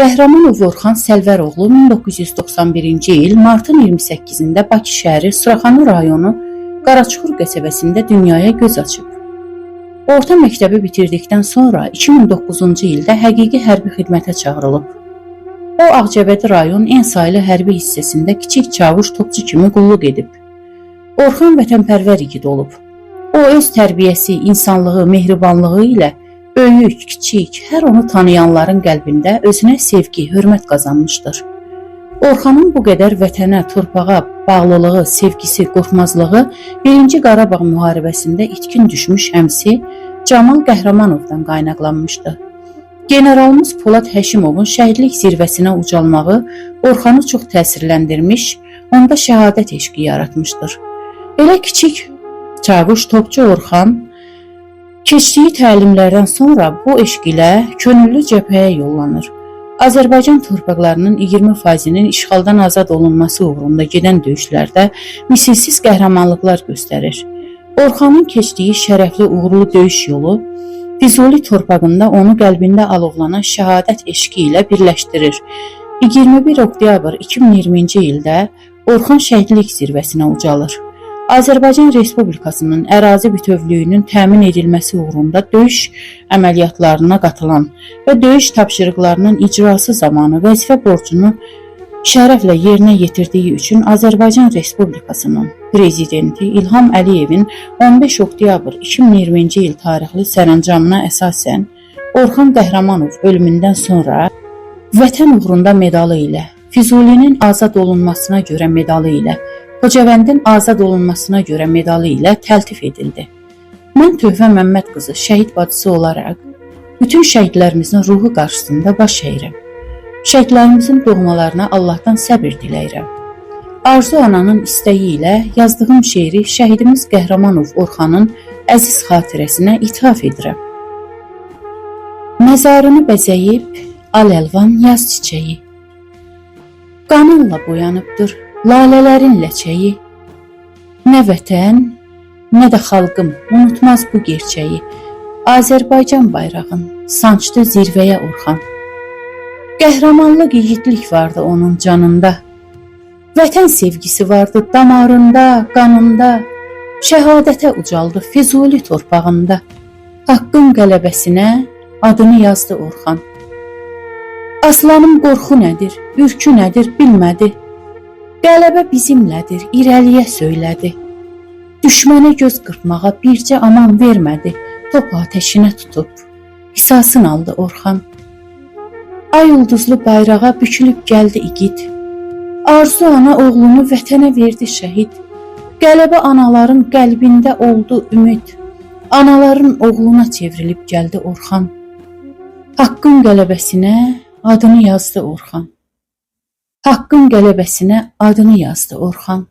Qəhrəmanov Orxan Səlvəroğlu 1991-ci il martın 28-də Bakı şəhəri Suraxanı rayonu Qaraçuxur qəsəbəsində dünyaya göz açıb. Orta məktəbi bitirdikdən sonra 2009-cu ildə həqiqi hərbi xidmətə çağırılıb. O, Ağcabədi rayon en saylı hərbi hissəsində kiçik çavuş topçu kimi qulluq edib. Orxan vətənpərvər igid olub. O, öz tərbiyəsi, insanlığı, mehribanlığı ilə böyük, kiçik, hər onu tanıyanların qəlbində özünə sevgi, hörmət qazanmışdır. Orxanın bu qədər vətənə, torpağa bağlılığı, sevgisi, qorxmazlığı 1-ci Qarabağ müharibəsində itkin düşmüş əmsi Camal Qəhrəmanovdan qaynaqlanmışdı. Generalımız Polad Həşimovun şəhidlik zirvəsinə ucalmağı Orxanı çox təsirləndirmiş, onda şəhadət eşqi yaratmışdır. Elə kiçik çavuş topçu Orxan keçdiyi təlimlərdən sonra bu eşq ilə könüllü cəbhəyə yollanır. Azərbaycan torpaqlarının 20%-nin işğaldan azad olunması uğrunda gedən döyüşlərdə misilsiz qəhrəmanlıqlar göstərir. Orxanın keçdiyi şərəfli uğurlu döyüş yolu Füzuli torpağında onu qəlbində alovlanan şəhadət eşqi ilə birləşdirir. 21 oktyabr 2020-ci ildə Orxan şəhidlik zirvəsinə ucalır. Azərbaycan Respublikasının ərazi bütövlüyünün təmin edilməsi uğrunda döyüş əməliyyatlarına qatılan və döyüş tapşırıqlarının icrası zamanı vəzifə borcunu şərəflə yerinə yetirdiyi üçün Azərbaycan Respublikasının Prezidenti İlham Əliyevin 15 oktyabr 2020-ci il tarixli sərəncamına əsasən Orxan Qəhrəmanov ölümündən sonra Vətən uğrunda medalı ilə, Füzulinin azad olunmasına görə medalı ilə, Xocavəndin azad olunmasına görə medalı ilə təltif edildi. Mən Töhfə Məmməd qızı şəhid bacısı olaraq bütün şəhidlərimizin ruhu qarşısında baş əyirəm. Şəhidlərimizin doğmalarına Allahdan səbir diləyirəm. Arzu ananın istəyi ilə yazdığım şeiri şəhidimiz Qəhrəmanov Orxanın əziz xatirəsinə ithaf edirəm. Məzarını bəzəyib al-əlvan yaz çiçəyi, qanınla boyanıbdır lalələrin ləçəyi. Nə vətən, nə də xalqım unutmaz bu gerçəyi. Azərbaycan bayrağın sancdı zirvəyə Orxan. Qəhrəmanlıq, yiğitlik vardı onun canında. Vətən sevgisi vardı damarında, qanında. Şəhadətə ucaldı Füzuli torpağında. Haqqın qələbəsinə adını yazdı Orxan. Aslanım qorxu nədir, ürkü nədir bilmədi. Qələbə bizimlədir, irəliyə söylədi. Düşmənə göz qırpmağa bircə aman vermədi. Top ateşinə tutub, qisasını aldı Orxan. Ay ulduzlu bayrağa bükülüb gəldi igid. Arzu ana oğlunu vətənə verdi şəhid. Qələbə anaların qəlbində oldu ümid. Anaların oğluna çevrilib gəldi Orxan. Haqqın qələbəsinə adını yazdı Orxan. Haqqın qələbəsinə adını yazdı Orxan.